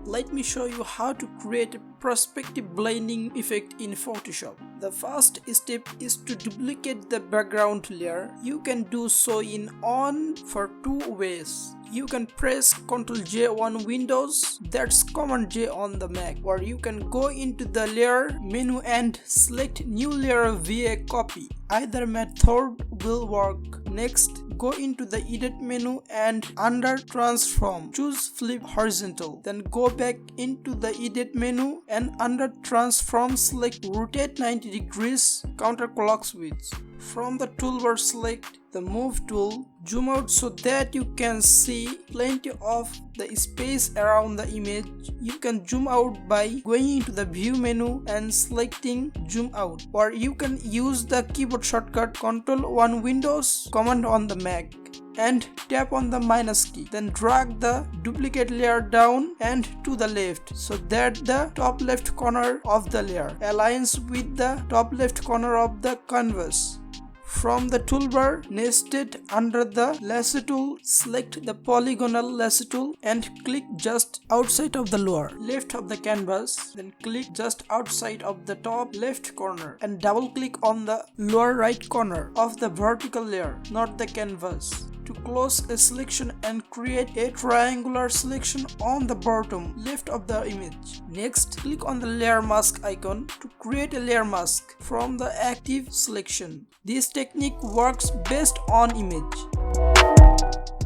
Let me show you how to create a perspective blending effect in Photoshop. The first step is to duplicate the background layer. You can do so in on for two ways. You can press Ctrl J on Windows, that's Command J on the Mac, or you can go into the layer menu and select new layer via copy. Either method will work. Next, go into the edit menu and under transform, choose flip horizontal. Then go back into the edit menu and under transform select rotate 90 degrees counterclockwise. From the toolbar select the move tool, zoom out so that you can see plenty of the space around the image. You can zoom out by going into the view menu and selecting zoom out, or you can use the keyboard shortcut Ctrl on Windows, Command on the Mac, and tap on the minus key. Then drag the duplicate layer down and to the left so that the top left corner of the layer aligns with the top left corner of the canvas. From the toolbar, nested under the Lasso tool, select the Polygonal Lasso tool and click just outside of the lower left of the canvas. Then click just outside of the top left corner and double click on the lower right corner of the vertical layer, not the canvas, to close a selection and create a triangular selection on the bottom left of the image. Next, click on the layer mask icon to create a layer mask from the active selection. This technique works best on image.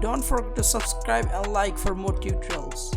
Don't forget to subscribe and like for more tutorials.